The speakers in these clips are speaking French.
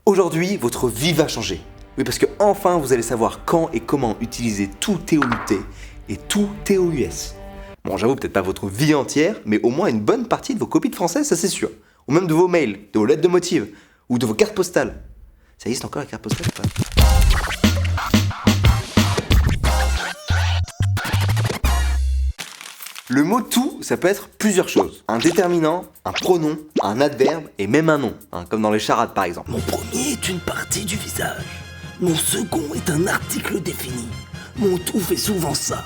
Aujourd'hui, votre vie va changer. Oui, parce que enfin, vous allez savoir quand et comment utiliser tout TOUT et tout TOUS. Bon, j'avoue peut-être pas votre vie entière, mais au moins une bonne partie de vos copies de français, ça c'est sûr. Ou même de vos mails, de vos lettres de motive, ou de vos cartes postales. Ça existe encore la carte postale ou pas ? Le mot tout, ça peut être plusieurs choses. Un déterminant, un pronom, un adverbe et même un nom, comme dans les charades par exemple. Mon premier est une partie du visage. Mon second est un article défini. Mon tout fait souvent ça.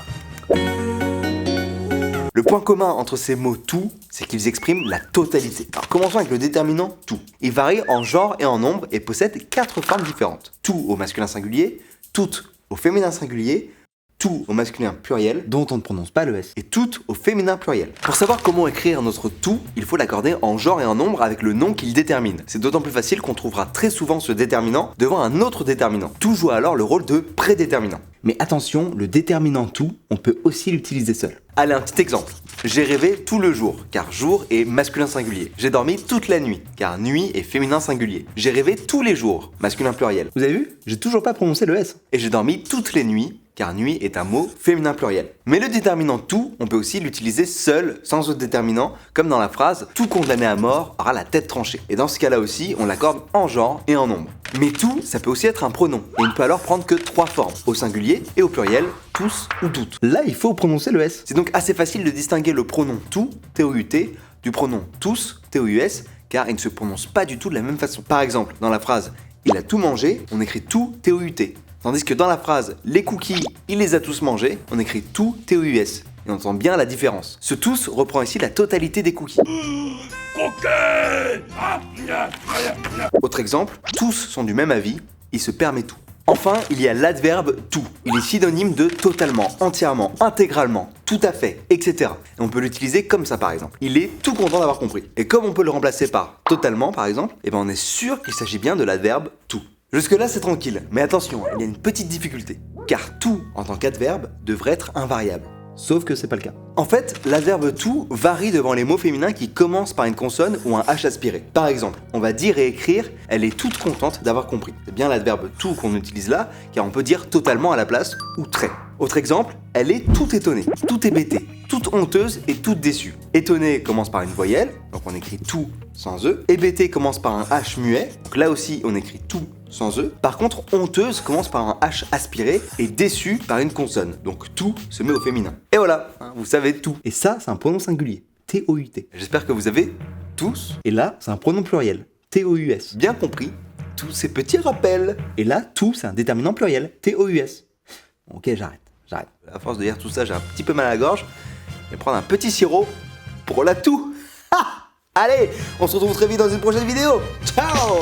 Le point commun entre ces mots tout, c'est qu'ils expriment la totalité. Alors commençons avec le déterminant tout. Il varie en genre et en nombre et possède 4 formes différentes. Tout au masculin singulier, tout au féminin singulier, tout au masculin pluriel, dont on ne prononce pas le S. et tout au féminin pluriel. Pour savoir comment écrire notre tout, il faut l'accorder en genre et en nombre avec le nom qu'il détermine. C'est d'autant plus facile qu'on trouvera très souvent ce déterminant devant un autre déterminant. Tout joue alors le rôle de prédéterminant. Mais attention, le déterminant tout, on peut aussi l'utiliser seul. Allez, un petit exemple. J'ai rêvé tout le jour, car jour est masculin singulier. J'ai dormi toute la nuit, car nuit est féminin singulier. J'ai rêvé tous les jours, masculin pluriel. Vous avez vu ? J'ai toujours pas prononcé le S. Et j'ai dormi toutes les nuits, car nuit est un mot féminin pluriel. Mais le déterminant tout, on peut aussi l'utiliser seul, sans autre déterminant, comme dans la phrase « tout condamné à mort aura la tête tranchée ». Et dans ce cas-là aussi, on l'accorde en genre et en nombre. Mais tout, ça peut aussi être un pronom, et il ne peut alors prendre que 3 formes, au singulier et au pluriel, tous ou toutes. Là, il faut prononcer le S. C'est donc assez facile de distinguer le pronom tout, T-O-U-T, du pronom tous, T-O-U-S, car il ne se prononce pas du tout de la même façon. Par exemple, dans la phrase « il a tout mangé », on écrit tout T-O-U-T. Tandis que dans la phrase « les cookies, il les a tous mangés », on écrit tout T-O-U-S. Et on entend bien la différence. Ce tous reprend ici la totalité des cookies. Autre exemple, tous sont du même avis, il se permet tout. Enfin, il y a l'adverbe tout. Il est synonyme de totalement, entièrement, intégralement, tout à fait, etc. Et on peut l'utiliser comme ça par exemple. Il est tout content d'avoir compris. Et comme on peut le remplacer par totalement par exemple, on est sûr qu'il s'agit bien de l'adverbe tout. Jusque là c'est tranquille, mais attention, il y a une petite difficulté. Car tout en tant qu'adverbe devrait être invariable. Sauf que c'est pas le cas. En fait, l'adverbe tout varie devant les mots féminins qui commencent par une consonne ou un H aspiré. Par exemple, on va dire et écrire « elle est toute contente d'avoir compris ». C'est bien l'adverbe tout qu'on utilise là, car on peut dire totalement à la place ou très. Autre exemple, elle est toute étonnée, toute hébétée, toute honteuse et toute déçue. Étonnée commence par une voyelle, donc on écrit tout sans E. Hébétée commence par un H muet, donc là aussi on écrit tout sans E. Par contre, honteuse commence par un H aspiré et déçue par une consonne. Donc tout se met au féminin. Et voilà, vous savez tout. Et ça, c'est un pronom singulier. T-O-U-T. J'espère que vous avez tous Et là, c'est un pronom pluriel. T-O-U-S. bien compris tous ces petits rappels. Et là, tout, c'est un déterminant pluriel. T-O-U-S. Ok, j'arrête. À force de dire tout ça, j'ai un petit peu mal à la gorge. Je vais prendre un petit sirop pour la toux. Allez, on se retrouve très vite dans une prochaine vidéo. Ciao!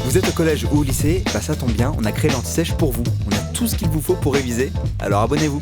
Vous êtes au collège ou au lycée, ça tombe bien, on a créé l'Anti-Sèche pour vous. On a tout ce qu'il vous faut pour réviser, alors abonnez-vous.